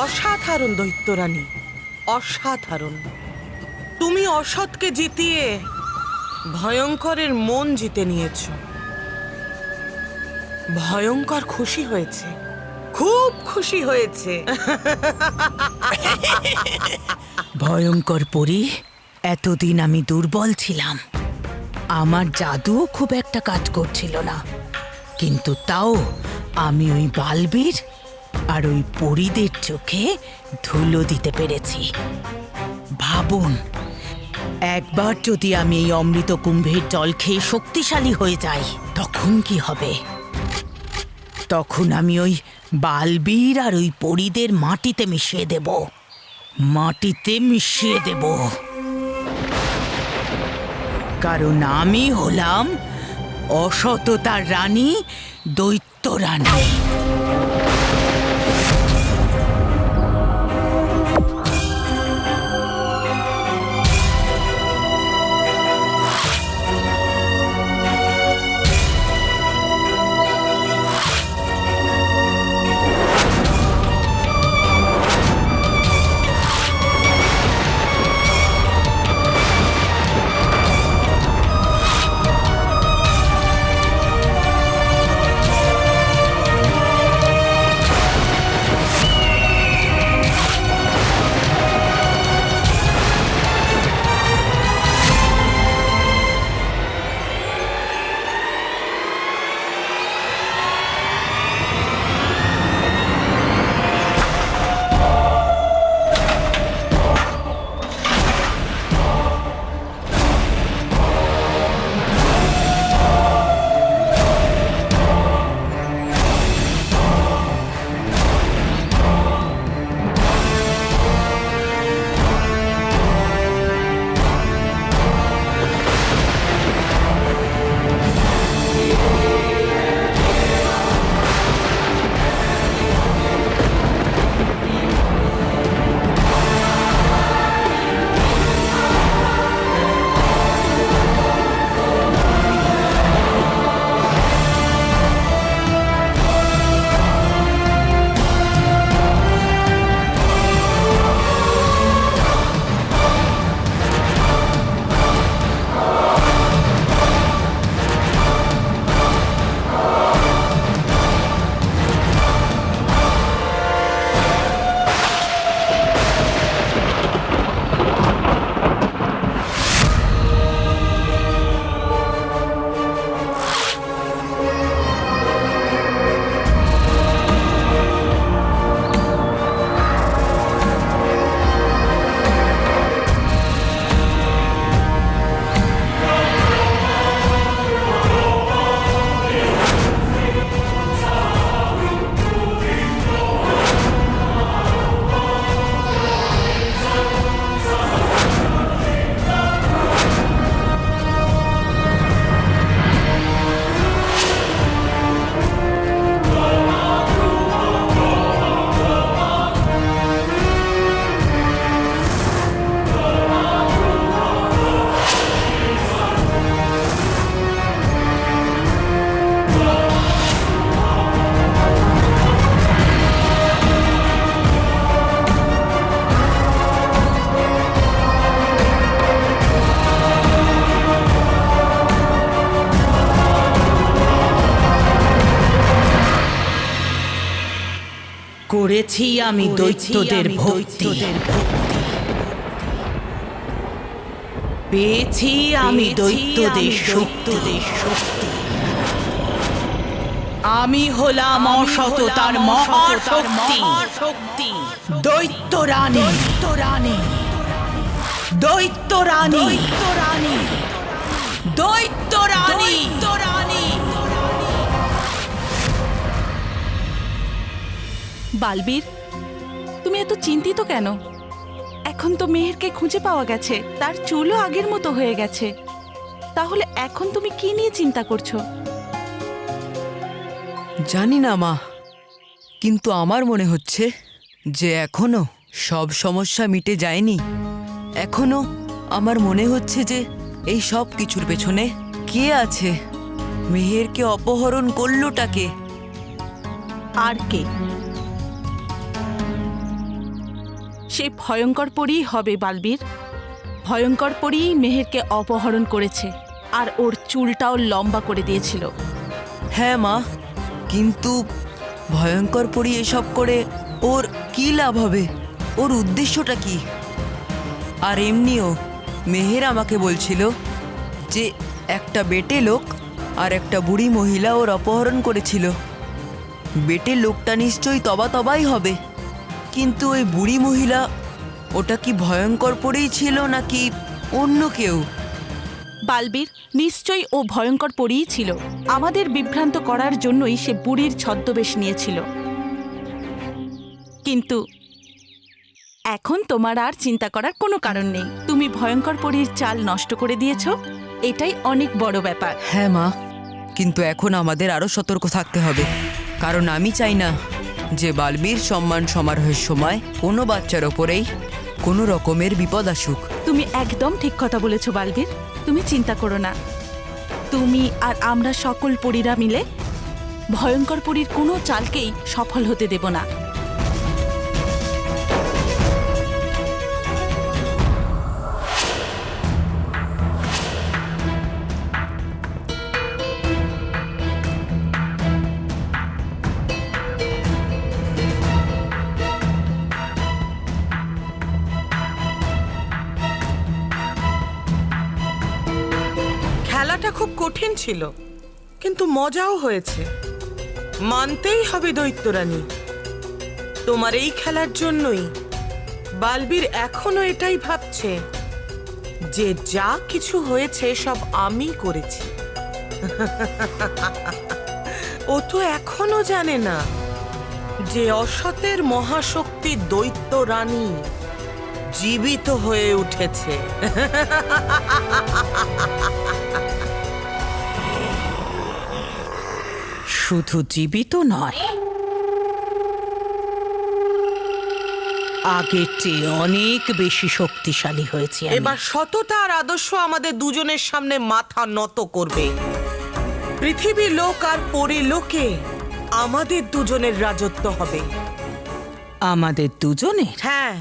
অসাধারণ দৈত্যরানী, অসাধারণ। তুমি অসৎকে জিতিয়ে ভয়ঙ্করের মন জিতে নিয়েছ। ভয়ঙ্কর খুশি হয়েছে, খুব খুশি হয়েছে। ভয়ঙ্কর পরী, এতদিন আমি দুর্বল ছিলাম, আমার জাদুও খুব একটা কাজ করছিল না, কিন্তু তাও আমি ওই বালবীর আর ওই পরীদের চোখে ধুলো দিতে পেরেছি। ভাবুন, একবার যদি আমি এই অমৃত কুম্ভের জল খেয়ে শক্তিশালী হয়ে যাই, তখন কি হবে? তখন আমি ওই বালবীর আর ওই পরীদের মাটিতে মিশিয়ে দেব, মাটিতে মিশিয়ে দেব। কারণ আমি হলাম অসততার রানী, দৈত্য রানী। করেছি আমি দৈত্যদের ভক্তি, পেয়েছি আমি দৈত্যদের শক্তি। আমি হলাম অসততার মহাশক্তি, দৈত্য রানী, দৈত্য রানী, দৈত্য রানী। বালবীর, তুমি এত চিন্তিত কেন? এখন তো মেহেরকে খুঁজে পাওয়া গেছে, তার চুলও আগের মতো হয়ে গেছে। তাহলে এখন তুমি কি নিয়ে চিন্তা করছো? জানি না মা, কিন্তু আমার মনে হচ্ছে যে এখনো সব সমস্যা মিটে যায়নি। এখনো আমার মনে হচ্ছে যে এই সব কিছুর পেছনে কে আছে? মেহেরকে অপহরণ করলোটাকে? আর কে? সেই ভয়ঙ্কর পরীই হবে বালবীর। ভয়ঙ্কর পরীই মেহেরকে অপহরণ করেছে আর ওর চুলটাও লম্বা করে দিয়েছিল। হ্যাঁ মা, কিন্তু ভয়ঙ্কর পরি এসব করে ওর কি লাভ হবে? ওর উদ্দেশ্যটা কি? আর এমনিও মেহের আমাকে বলছিল যে একটা বেটে লোক আর একটা বুড়ি মহিলা ওর অপহরণ করেছিল। বেটে লোকটা নিশ্চয়ই তবাই হবে, কিন্তু ওই বুড়ি মহিলা ওটা কি ভয়ঙ্কর পরেই ছিল নাকি অন্য কেউ? বালবীর, নিশ্চয়ই ও ভয়ঙ্কর পরীই ছিল। আমাদের বিভ্রান্ত করার জন্যই সে বুড়ির ছদ্মবেশ নিয়েছিল। কিন্তু এখন তোমার আর চিন্তা করার কোনো কারণ নেই। তুমি ভয়ঙ্কর পরীর চাল নষ্ট করে দিয়েছো, এটাই অনেক বড় ব্যাপার। হ্যাঁ মা, কিন্তু এখন আমাদের আরও সতর্ক থাকতে হবে, কারণ আমি চাই না যে বালবীর সম্মান সমারোহের সময় কোনো বাচ্চার ওপরেই কোনো রকমের বিপদ আসুক। তুমি একদম ঠিক কথা বলেছো বালবীর, তুমি চিন্তা করো না। তুমি আর আমরা সকল পরীরা মিলে ভয়ঙ্কর পরীর কোনো চালকেই সফল হতে দেব না। খেলাটা খুব কঠিন ছিল, কিন্তু মজাও হয়েছে। মানতেই হবে দৈত্যরানী, তোমার এই খেলার জন্যই বালবীর এখনো এটাই ভাবছে যে যা কিছু হয়েছে সব আমি করেছি। ও তো এখনো জানে না যে অসতের মহাশক্তি দৈত্য রানী জীবিত হয়ে উঠেছে। শুধু জীবিত নয়, আগের চেয়ে অনেক বেশি শক্তিশালী হয়েছে আমি। এবার সততা আর আদর্শ আমাদের দুজনের সামনে মাথা নত করবে। পৃথিবী লোক আর পরিলোকে আমাদের দুজনের রাজত্ব হবে। আমাদের দুজনের? হ্যাঁ,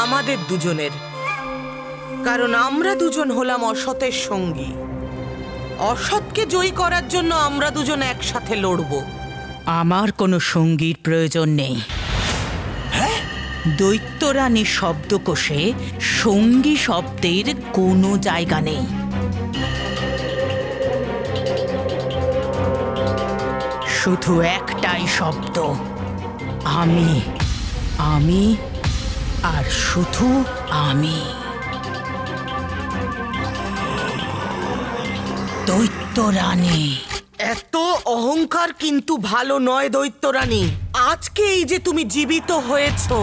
আমাদের দুজনের। কারণ আমরা দুজন হলাম অসতের সঙ্গী। অসৎকে জয়ী করার জন্য আমরা দুজন একসাথে লড়ব। আমার কোনো সঙ্গীর প্রয়োজন নেই। দৈত্যরানী শব্দকোষে সঙ্গী শব্দের কোনো জায়গা নেই। শুধু একটাই শব্দ, আমি, আমি আর শুধু আমি। দৈত্যরানী। এত অহংকার কিন্তু ভালো নয় দৈত্যরানী। আজকে এই যে তুমি জীবিত হয়েছো,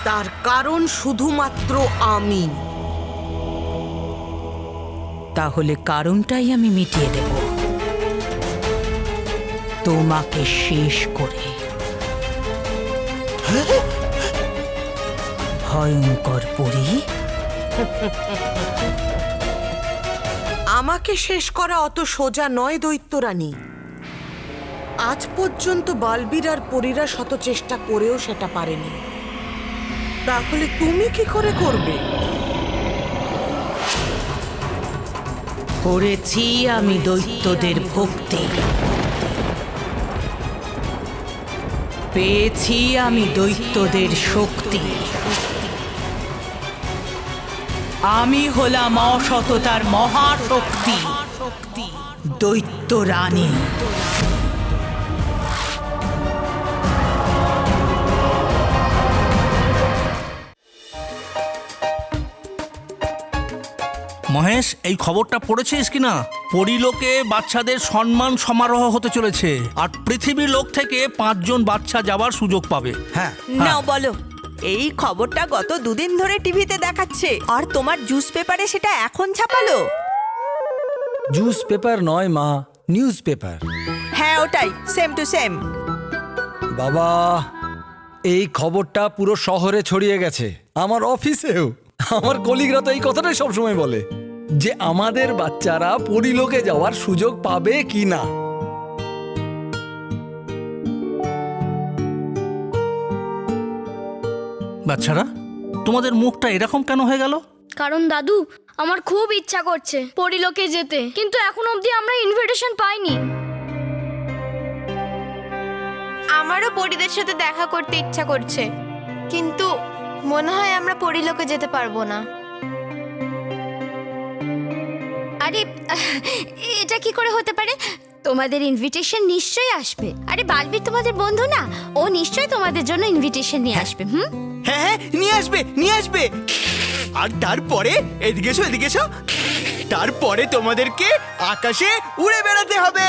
তার কারণ শুধুমাত্র আমি। তাহলে কারণটাই আমি মিটিয়ে দেব, তোমাকে শেষ করে। ভয়ঙ্কর পরী, আমাকে শেষ করা অত সোজা নয় দৈত্যরানী। আজ পর্যন্ত বালবীর আর পরীরা শত চেষ্টা করেও সেটা পারেনি। তাহলে তুমি কি করে করবে? করেছি আমি দৈত্যদের ভক্তি, পেয়েছি আমি দৈত্যদের শক্তি। আমি হলাম অসততার মহাশক্তি, দৈত্য রানী। মহেশ, এই খবরটা পড়েছিস কিনা? পরিলোকে বাচ্চাদের সম্মান সমারোহ হতে চলেছে, আর পৃথিবীর লোক থেকে 5 জন বাচ্চা যাওয়ার সুযোগ পাবে। হ্যাঁ, নাও বলো, এই খবরটা গত দুদিন ধরে টিভিতে দেখাচ্ছে, আর তোমার জুস পেপারে সেটা এখন ছাপালো? জুস পেপার নয় মা, নিউজ পেপার। হ্যাঁ ওটাই, সেম টু সেম। বাবা, এই খবরটা পুরো শহরে ছড়িয়ে গেছে, আমার অফিসেও। আমার কলিগরা তো এই কথাটাই সবসময় বলে যে আমাদের বাচ্চারা পরিলোকে যাওয়ার সুযোগ পাবে কি না। বাচ্চারা, তোমাদের মুখটা এরকম কেন হয়ে গেল? কারণ দাদু, আমার খুব ইচ্ছা করছে পরিলোকে যেতে, কিন্তু এখন অবধি আমরা ইনভিটেশন পাইনি। আমারও পরিদের সাথে দেখা করতে ইচ্ছা করছে, কিন্তু মনে হয় আমরা পরিলোকে যেতে পারবো না। আরে এটা কি করে হতে পারে? তোমাদের ইনভিটেশন নিশ্চয়ই আসবে। আরে বালবীর তোমাদের বন্ধু না, ও নিশ্চয়ই তোমাদের জন্য ইনভিটেশন নিয়ে আসবে। হ্যাঁ হ্যাঁ, নিয়ে আসবে নিয়ে আসবে। আর তারপরে এদিকে এসো এদিকে এসো, তারপরে তোমাদেরকে আকাশে উড়ে বেড়াতে হবে।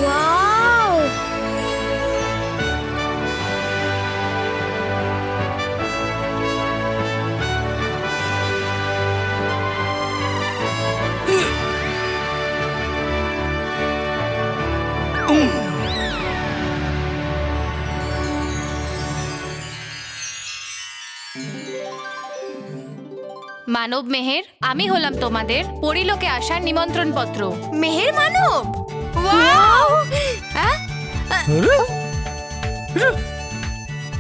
ওয়াও! মানব মেহের, আমি হলাম তোমাদের পরিলোকে আসার নিমন্ত্রণ পত্র। মেহের মানব,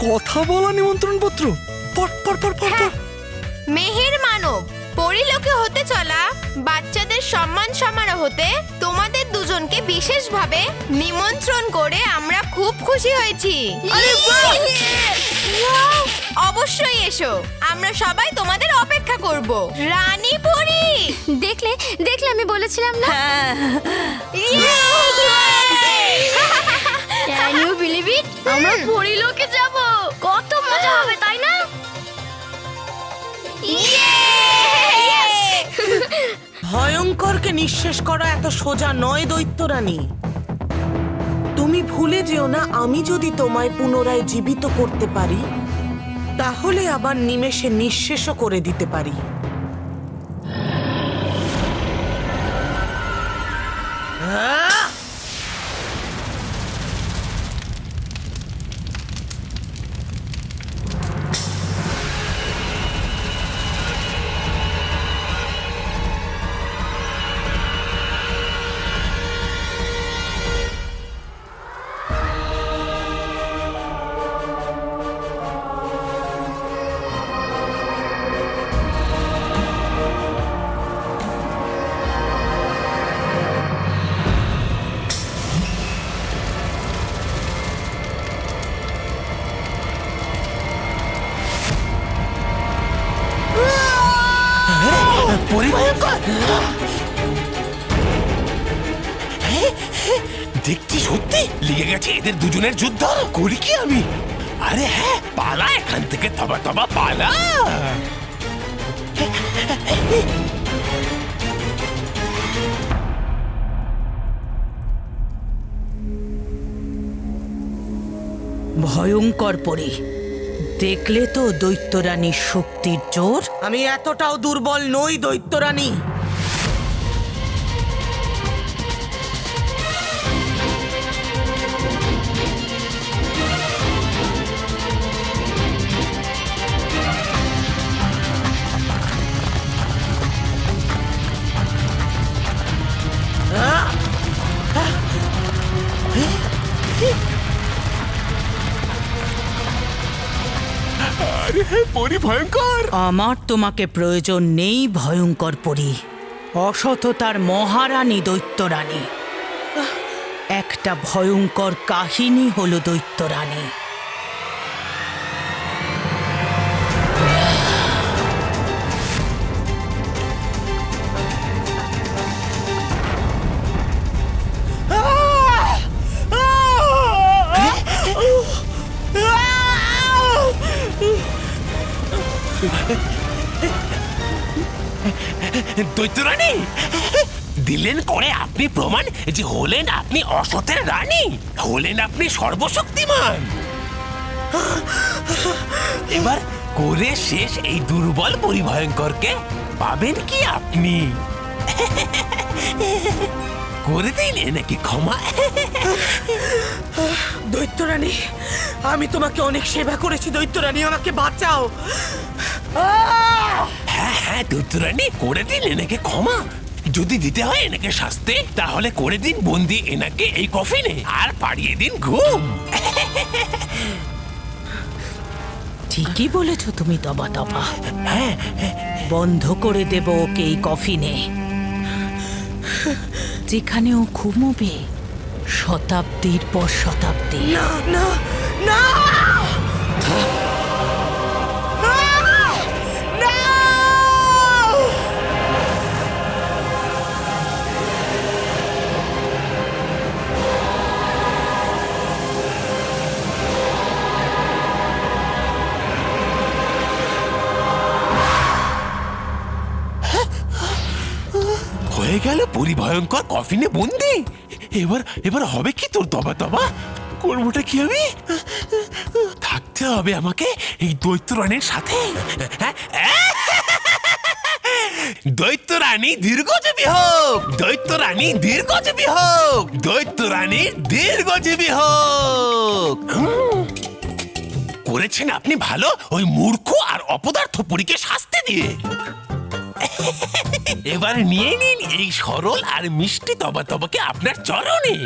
কথা বলা নিমন্ত্রণ পত্র। পট পট পট পট পট। মেহের মানব, পরিলোকে হতে চলা বাচ্চাদের সম্মান সমারোহতে তোমাদের দুজনকে বিশেষভাবে নিমন্ত্রণ করে আমরা খুব খুশি হয়েছি। অবশ্যই এসো, আমরা সবাই তোমাদের অপেক্ষা করব। রানী পরি, দেখলে দেখলে আমি বলেছিলাম না? Can you believe it? আমরা পরিলোকে যাব, কত মজা হবে তাই না? ভয়ঙ্করকে নিঃশেষ করা এত সোজা নয় দৈত্য রানী। তুমি ভুলে যেও না, আমি যদি তোমায় পুনরায় জীবিত করতে পারি, তাহলে আবার নিমেষে নিঃশেষও করে দিতে পারি। দেখছি সত্যি লেগে গেছে এদের দুজনের যুদ্ধ। করি কি আমি? আরে হ্যাঁ, পালা এখান থেকে, তবা তবা পালা। ভয়ঙ্কর পরি, দেখলে তো দৈত্যরানীর শক্তির জোর। আমি এতটাও দুর্বল নই দৈত্য রানী। পরি ভয়ঙ্কর। আমার তোমাকে প্রয়োজন নেই ভয়ঙ্কর পরি। অসততার মহারানী দৈত্যরানী। একটা ভয়ঙ্কর কাহিনী হলো দৈত্যরানী। দৈত্যরানী দিলেন করে আপনি প্রমাণ যে হলেন আপনি অসতের রানী, হলেন আপনি সর্বশক্তিমান। এবার করে শেষ এই দুর্বল পরিভয়ঙ্করকে পাবেন কি আপনি? করে দিন নাকি ক্ষমা? দৈত্যরানী, আমি তোমাকে অনেক সেবা করেছি। দৈত্যরানী, আমাকে বাঁচাও। হ্যাঁ হ্যাঁ দৈত্যরানী, করে দিন এনাকে ক্ষমা। যদি দিতে হয় এনাকে শাস্তি, তাহলে করে দিন বন্দি এনাকে এই কফিনে আর পাড়িয়ে দিন ঘুম। ঠিকই বলেছ তুমি তবা তবা। বন্ধ করে দেব ওকে এই কফিনে, যেখানে ও ঘুমোবে শতাব্দীর পর শতাব্দী। না না না, হয়ে গেল পরিভয়ঙ্কর কফিনে বন্দি। এবার এবার হবে কি তোর তবা তবা? করবোটা কি আমি? থাকতে হবে আমাকে এই দৈত্যরানীর সাথে। দৈত্যরানী দীর্ঘজীবী হোক, দৈত্যরানী দীর্ঘজীবী হোক, দৈত্যরানী দীর্ঘজীবী হোক। করেছেন আপনি ভালো ওই মূর্খ আর অপদার্থ পরীকে শাস্তি দিয়ে। এবার নিয়ে নিন এই সরল আর মিষ্টি তবা তবাকে আপনার চরণে।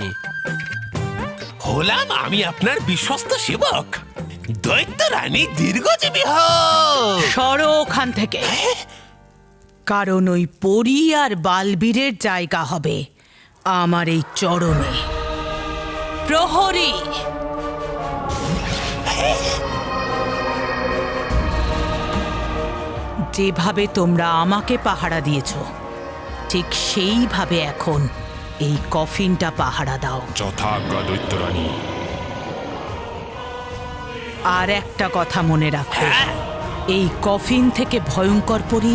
হলাম আমি আপনার বিশ্বস্ত সেবক। দৈত্যরানী দীর্ঘজীবী হোক। সরো ওখান থেকে, কারণ ওই পরী আর বালবীরের জায়গা হবে আমার এই চরণে। প্রহরী, যেভাবে তোমরা আমাকে পাহারা দিয়েছ, ঠিক সেইভাবে এখন এই কফিনটা পাহারা দাও। যথাজ্ঞা দৈত্যরানী। আর একটা কথা মনে রাখো, এই কফিন থেকে ভয়ঙ্কর পরী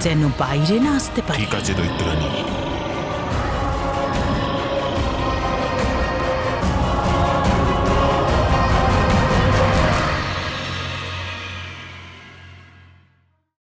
যেন বাইরে না আসতে পারে। ঠিক আছে দৈত্যরানী।